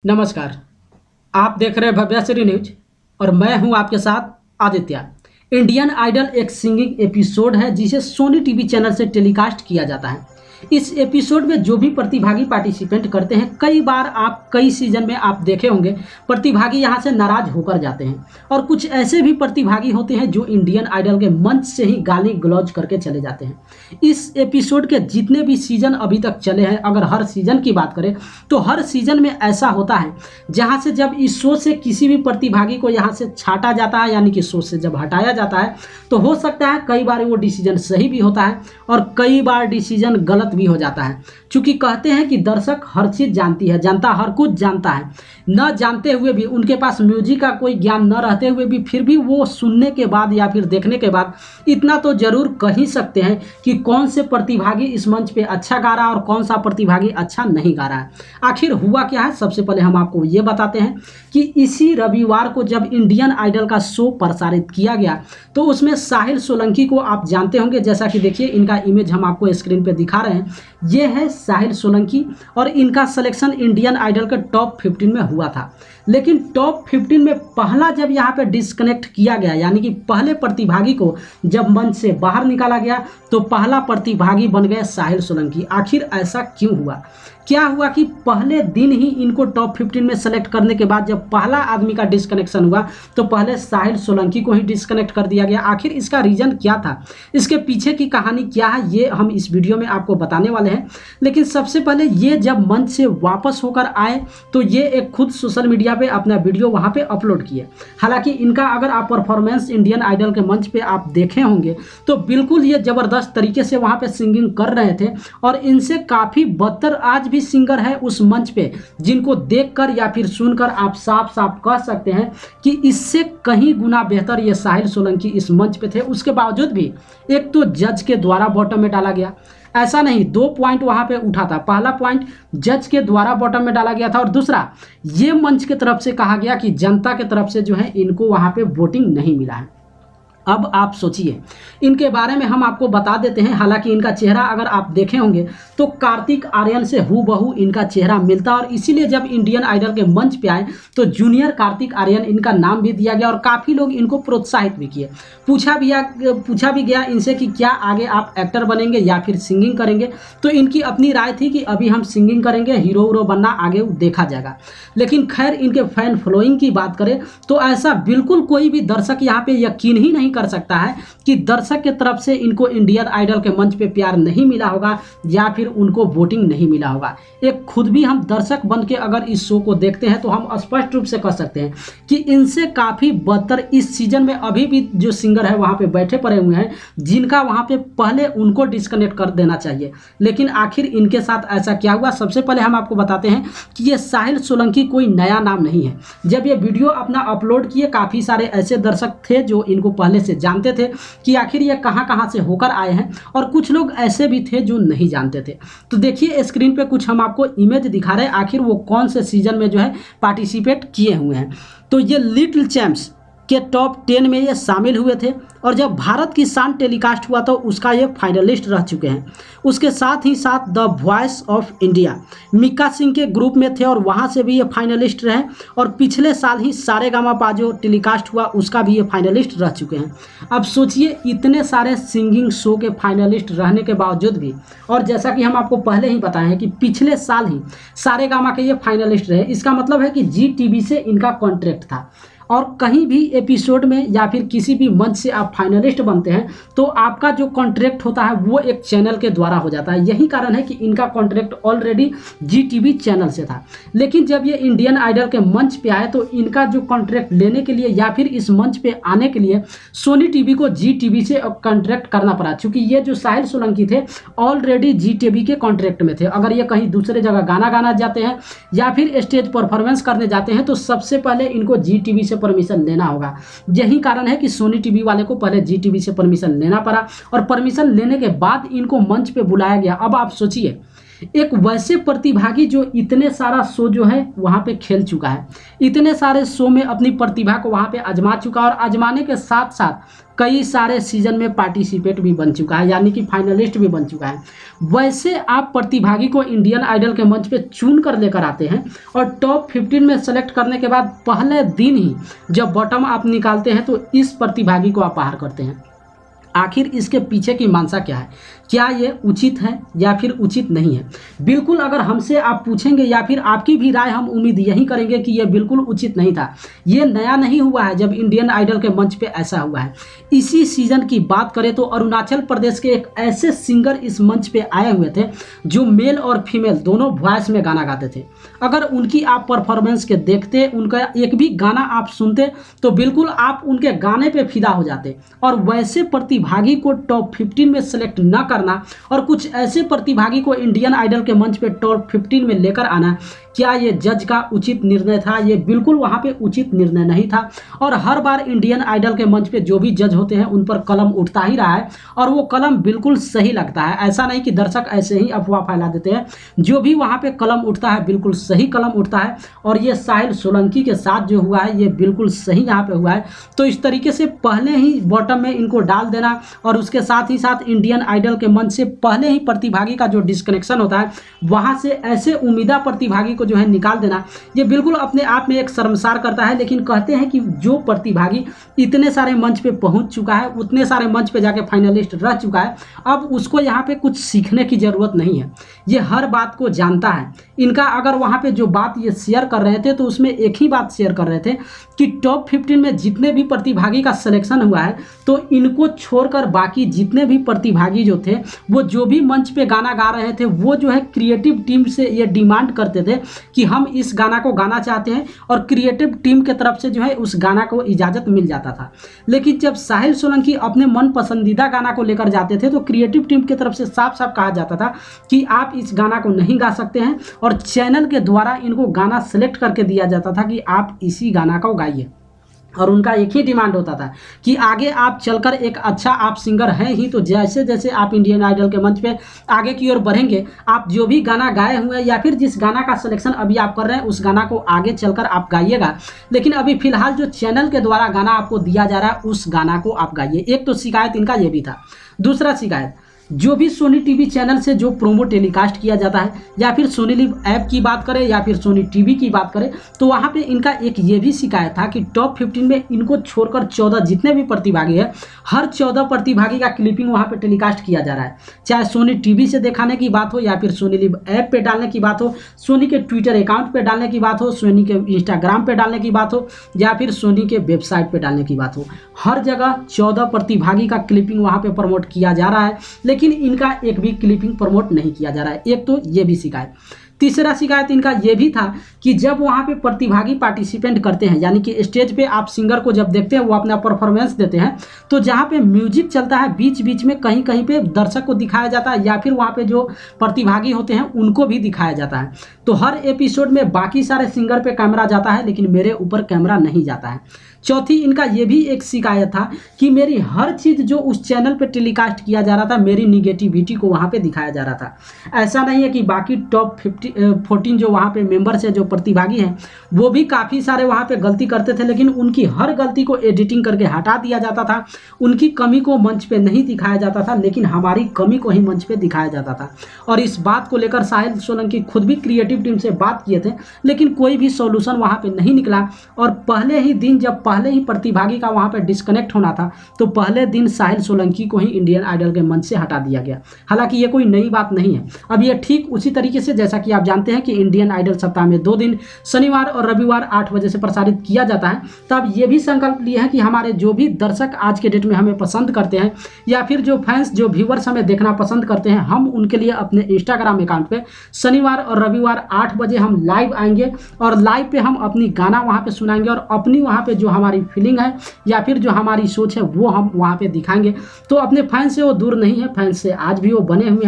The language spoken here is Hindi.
नमस्कार। आप देख रहे हैं भव्यश्री न्यूज और मैं हूं आपके साथ आदित्य। इंडियन आइडल एक सिंगिंग एपिसोड है जिसे सोनी टीवी चैनल से टेलीकास्ट किया जाता है। इस एपिसोड में जो भी प्रतिभागी पार्टिसिपेंट करते हैं, कई बार आप कई सीजन में आप देखे होंगे प्रतिभागी यहां से नाराज होकर जाते हैं और कुछ ऐसे भी प्रतिभागी होते हैं जो इंडियन आइडल के मंच से ही गाली गलौज करके चले जाते हैं। इस एपिसोड के जितने भी सीजन अभी तक चले हैं, अगर हर सीजन की बात करें तो हर सीजन में ऐसा होता है जहां से जब इस शो से किसी भी प्रतिभागी को यहां से छाटा जाता है, यानी कि शो से जब हटाया जाता है, तो हो सकता है कई बार वो डिसीजन सही भी होता है और कई बार डिसीजन गलत भी हो जाता है। क्योंकि कहते हैं कि दर्शक हर चीज जानती है, जनता हर कुछ जानता है। न जानते हुए भी, उनके पास म्यूजिक का कोई ज्ञान न रहते हुए भी, फिर भी वो सुनने के बाद या फिर देखने के बाद इतना तो जरूर कह ही सकते हैं कि कौन से प्रतिभागी इस मंच पे अच्छा गा रहा है और कौन सा प्रतिभागी अच्छा नहीं गा रहा है। आखिर हुआ क्या है, सबसे पहले हम आपको ये बताते हैं कि इसी रविवार को जब इंडियन आइडल का शो प्रसारित किया गया तो उसमें साहिल सोलंकी को आप जानते होंगे। जैसा कि देखिए, इनका इमेज हम आपको स्क्रीन पे दिखा रहे हैं। ये है साहिल सोलंकी और इनका सिलेक्शन इंडियन आइडल के टॉप 15 में हुआ था। लेकिन टॉप 15 में पहला जब यहाँ पे डिस्कनेक्ट किया गया, यानी कि पहले प्रतिभागी को जब मंच से बाहर निकाला गया, तो पहला प्रतिभागी बन गए साहिल सोलंकी। आखिर ऐसा क्यों हुआ? क्या हुआ कि पहले दिन ही इनको टॉप 15 में सेलेक्ट करने के बाद जब पहला आदमी का डिस्कनेक्शन हुआ तो पहले साहिल सोलंकी को ही डिस्कनेक्ट कर दिया गया। आखिर इसका रीजन क्या था, इसके पीछे की कहानी क्या है, ये हम इस वीडियो में आपको बताने वाले हैं। लेकिन सबसे पहले ये जब मंच से वापस होकर आए तो ये एक खुद सोशल मीडिया पे अपना वीडियो वहाँ पे अपलोड किए। हालांकि इनका अगर आप परफॉर्मेंस इंडियन आइडल के मंच पे आप देखे होंगे तो बिल्कुल ये जबरदस्त तरीके से वहाँ पे सिंगिंग कर रहे थे और इनसे काफ़ी बदतर आज भी सिंगर है उस मंच पे, जिनको देखकर या फिर सुनकर आप साफ साफ कह सकते हैं कि इससे कहीं गुना बेहतर ये साहिल सोलंकी इस मंच पे थे। उसके बावजूद भी एक तो जज के द्वारा बॉटम में डाला गया, ऐसा नहीं, 2 पॉइंट वहां पे उठा था। पहला पॉइंट जज के द्वारा बॉटम में डाला गया था और दूसरा ये मंच के तरफ से कहा गया कि जनता के तरफ से जो है इनको वहां पे वोटिंग नहीं मिला है। अब आप सोचिए, इनके बारे में हम आपको बता देते हैं। हालांकि इनका चेहरा अगर आप देखे होंगे तो कार्तिक आर्यन से हूबहू इनका चेहरा मिलता और इसीलिए जब इंडियन आइडल के मंच पे आए तो जूनियर कार्तिक आर्यन इनका नाम भी दिया गया और काफ़ी लोग इनको प्रोत्साहित भी किए। पूछा भी गया इनसे कि क्या आगे आप एक्टर बनेंगे या फिर सिंगिंग करेंगे, तो इनकी अपनी राय थी कि अभी हम सिंगिंग करेंगे, हीरो वीरो बनना आगे देखा जाएगा। लेकिन खैर, इनके फैन फॉलोइंग की बात करें तो ऐसा बिल्कुल कोई भी दर्शक यहाँ पे यकीन ही नहीं कर सकता है कि दर्शक के तरफ से इनको इंडियन आइडल के मंच पे प्यार नहीं मिला होगा या फिर उनको वोटिंग नहीं मिला होगा। एक खुद भी हम दर्शक बन के अगर इस शो को देखते हैं तो हम स्पष्ट रूप से कह सकते हैं कि इनसे काफ़ी बदतर इस सीजन में अभी भी जो सिंगर है वहाँ पे बैठे पड़े हुए हैं, जिनका वहाँ पे पहले उनको डिस्कनेक्ट कर देना चाहिए। लेकिन आखिर इनके साथ ऐसा क्या हुआ, सबसे पहले हम आपको बताते हैं कि ये साहिल सोलंकी कोई नया नाम नहीं है। जब ये वीडियो अपना अपलोड किए, काफ़ी सारे ऐसे दर्शक थे जो इनको पहले से जानते थे कि आखिर ये कहां से होकर आए हैं और कुछ लोग ऐसे भी थे जो नहीं जानते थे। तो देखिए स्क्रीन पे कुछ हम आपको इमेज दिखा रहे हैं, आखिर वो कौन से सीजन में जो है पार्टिसिपेट किए हुए हैं। तो ये लिटिल चैंप्स के टॉप 10 में ये शामिल हुए थे और जब भारत की शान टेलीकास्ट हुआ तो उसका ये फाइनलिस्ट रह चुके हैं। उसके साथ ही साथ the voice of India Mika Singh के ग्रुप में थे और वहाँ से भी ये फाइनलिस्ट रहे और पिछले साल ही सारेगामापा जो टेलीकास्ट हुआ उसका भी ये फाइनलिस्ट रह चुके हैं। अब सोचिए, इतने सारे सिंगिंग शो के फाइनलिस्ट रहने के बावजूद भी, और जैसा कि हम आपको पहले ही बताए हैं कि पिछले साल ही सारेगामा के ये फाइनलिस्ट रहे, इसका मतलब है कि जी टीवी से इनका कॉन्ट्रैक्ट था और कहीं भी एपिसोड में या फिर किसी भी मंच से आप फाइनलिस्ट बनते हैं तो आपका जो कॉन्ट्रैक्ट होता है वो एक चैनल के द्वारा हो जाता है। यही कारण है कि इनका कॉन्ट्रैक्ट ऑलरेडी जी टीवी चैनल से था। लेकिन जब ये इंडियन आइडल के मंच पे आए तो इनका जो कॉन्ट्रैक्ट लेने के लिए या फिर इस मंच पे आने के लिए सोनी टीवी को जी टीवी से कॉन्ट्रैक्ट करना पड़ा, क्योंकि ये जो साहिल सोलंकी थे ऑलरेडी जी टीवी के कॉन्ट्रैक्ट में थे। अगर ये कहीं दूसरे जगह गाना गाना जाते हैं या फिर स्टेज परफॉर्मेंस करने जाते हैं तो सबसे पहले इनको जी टीवी से परमिशन लेना होगा। यही कारण है कि सोनी टीवी वाले को पहले जी टीवी से परमिशन लेना पड़ा और परमिशन लेने के बाद इनको मंच पे बुलाया गया। अब आप सोचिए, एक वैसे प्रतिभागी जो इतने सारा शो जो है वहाँ पे खेल चुका है, इतने सारे शो में अपनी प्रतिभा को वहाँ पे आजमा चुका है और आजमाने के साथ साथ कई सारे सीजन में पार्टिसिपेट भी बन चुका है, यानी कि फाइनलिस्ट भी बन चुका है। वैसे आप प्रतिभागी को इंडियन आइडल के मंच पे चुन कर लेकर आते हैं और टॉप 15 में सेलेक्ट करने के बाद पहले दिन ही जब बॉटम आप निकालते हैं तो इस प्रतिभागी को आप बाहर करते हैं। आखिर इसके पीछे की मंशा क्या है? क्या ये उचित है या फिर उचित नहीं है? बिल्कुल अगर हमसे आप पूछेंगे या फिर आपकी भी राय हम उम्मीद यही करेंगे कि ये बिल्कुल उचित नहीं था। ये नया नहीं हुआ है जब इंडियन आइडल के मंच पे ऐसा हुआ है। इसी सीजन की बात करें तो अरुणाचल प्रदेश के एक ऐसे सिंगर इस मंच पे आए हुए थे जो मेल और फीमेल दोनों वॉइस में गाना गाते थे। अगर उनकी आप परफॉर्मेंस के देखते, उनका एक भी गाना आप सुनते तो बिल्कुल आप उनके गाने पे फिदा हो जाते। और वैसे प्रतिभागी को टॉप 15 में सेलेक्ट न करना और कुछ ऐसे प्रतिभागी को इंडियन आइडल के मंच पे टॉप 15 में लेकर आना, क्या ये जज का उचित निर्णय था? ये बिल्कुल वहाँ पे उचित निर्णय नहीं था। और हर बार इंडियन आइडल के मंच पे जो भी जज होते हैं उन पर कलम उठता ही रहा है और वो कलम बिल्कुल सही लगता है। ऐसा नहीं कि दर्शक ऐसे ही अफवाह फैला देते हैं, जो भी वहाँ पे कलम उठता है बिल्कुल सही कलम उठता है। और ये साहिल सोलंकी के साथ जो हुआ है ये बिल्कुल सही यहाँ पे हुआ है। तो इस तरीके से पहले ही बॉटम में इनको डाल देना और उसके साथ ही साथ इंडियन आइडल के मंच से पहले ही प्रतिभागी का जो डिस्कनेक्शन होता है वहाँ से ऐसे उम्मीदा प्रतिभागी को जो है निकाल देना, ये बिल्कुल अपने आप में एक शर्मसार करता है। लेकिन कहते हैं कि जो प्रतिभागी इतने सारे मंच पे पहुंच चुका है, उतने सारे मंच पे जाके फाइनलिस्ट रह चुका है, अब उसको यहाँ पे कुछ सीखने की जरूरत नहीं है। ये हर बात को जानता है। इनका अगर वहाँ पे जो बात ये शेयर कर रहे थे तो उसमें एक ही बात शेयर कर रहे थे कि टॉप 15 में जितने भी प्रतिभागी का सिलेक्शन हुआ है तो इनको छोड़कर बाकी जितने भी प्रतिभागी जो थे वो जो भी मंच पे गाना गा रहे थे वो जो है क्रिएटिव टीम से ये डिमांड करते थे कि हम इस गाना को गाना चाहते हैं और क्रिएटिव टीम के तरफ से जो है उस गाना को इजाज़त मिल जाता था। लेकिन जब साहिल सोलंकी अपने मन पसंदीदा गाना को लेकर जाते थे तो क्रिएटिव टीम की तरफ से साफ साफ कहा जाता था कि आप इस गाना को नहीं गा सकते हैं और चैनल के द्वारा इनको गाना सेलेक्ट करके दिया जाता था कि आप इसी गाना को गाइए। और उनका एक ही डिमांड होता था कि आगे आप चलकर एक अच्छा आप सिंगर हैं ही, तो जैसे जैसे आप इंडियन आइडल के मंच पे आगे की ओर बढ़ेंगे आप जो भी गाना गाए हुए हैं या फिर जिस गाना का सिलेक्शन अभी आप कर रहे हैं उस गाना को आगे चलकर आप गाइएगा, लेकिन अभी फिलहाल जो चैनल के द्वारा गाना आपको दिया जा रहा है उस गाना को आप गाइए। एक तो शिकायत इनका ये भी था। दूसरा शिकायत, जो भी सोनी टीवी चैनल से जो प्रोमो टेलीकास्ट किया जाता है या फिर सोनी लिव ऐप की बात करें या फिर सोनी टीवी की बात करें तो वहाँ पे इनका एक ये भी शिकायत था कि टॉप 15 में इनको छोड़कर 14 जितने भी प्रतिभागी हैं हर 14 प्रतिभागी का क्लिपिंग वहाँ पे टेलीकास्ट किया जा रहा है। चाहे सोनी टीवी से दिखाने की बात हो या फिर सोनी लिव ऐप पे डालने की बात हो, सोनी के ट्विटर अकाउंट पे डालने की बात हो, सोनी के इंस्टाग्राम पे डालने की बात हो या फिर सोनी के वेबसाइट पे डालने की बात हो, हर जगह 14 प्रतिभागी का क्लिपिंग वहाँ पे प्रमोट किया जा रहा है लेकिन इनका एक भी क्लिपिंग प्रमोट नहीं किया जा रहा है। एक तो ये भी शिकायत। तीसरा शिकायत इनका ये भी था कि जब वहाँ पे प्रतिभागी पार्टिसिपेंट करते हैं यानी कि स्टेज पे आप सिंगर को जब देखते हैं वो अपना परफॉर्मेंस देते हैं तो जहाँ पे म्यूजिक चलता है बीच बीच में कहीं कहीं पे दर्शक को दिखाया जाता है या फिर वहाँ पे जो प्रतिभागी होते हैं उनको भी दिखाया जाता है। तो हर एपिसोड में बाकी सारे सिंगर पे कैमरा जाता है लेकिन मेरे ऊपर कैमरा नहीं जाता है। चौथी इनका ये भी एक शिकायत था कि मेरी हर चीज़ जो उस चैनल पे टेलीकास्ट किया जा रहा था मेरी निगेटिविटी को वहाँ पे दिखाया जा रहा था। ऐसा नहीं है कि बाकी टॉप 14 जो वहाँ पे मेंबर्स है जो प्रतिभागी हैं वो भी काफ़ी सारे वहाँ पे गलती करते थे लेकिन उनकी हर गलती को एडिटिंग करके हटा दिया जाता था, उनकी कमी को मंच पे नहीं दिखाया जाता था लेकिन हमारी कमी को ही मंच पे दिखाया जाता था। और इस बात को लेकर साहिल सोलंकी खुद भी क्रिएटिव टीम से बात किए थे लेकिन कोई भी सॉल्यूशन वहाँ पे नहीं निकला। और पहले ही दिन जब पहले ही प्रतिभागी का वहाँ पे डिस्कनेक्ट होना था तो पहले दिन साहिल सोलंकी को ही इंडियन आइडल के मंच से हटा दिया गया। हालांकि ये कोई नई बात नहीं है। अब ये ठीक उसी तरीके से जैसा कि आप जानते हैं कि इंडियन आइडल सप्ताह में 2 दिन शनिवार और रविवार 8 बजे से प्रसारित किया जाता है, तब ये भी संकल्प लिए हैं कि हमारे जो भी दर्शक आज के डेट में हमें पसंद करते हैं या फिर जो फैंस जो व्यूवर्स हमें देखना पसंद करते हैं हम उनके लिए अपने इंस्टाग्राम अकाउंट पे शनिवार और रविवार 8 बजे हम लाइव आएंगे और लाइव पे हम अपनी गाना वहाँ पे सुनाएंगे और अपनी वहाँ पे जो हमारी फीलिंग है या फिर जो हमारी सोच है वो हम वहाँ पे दिखाएंगे। तो अपने फैंस से वो दूर नहीं है, फैंस से आज भी वो बने हुए हैं।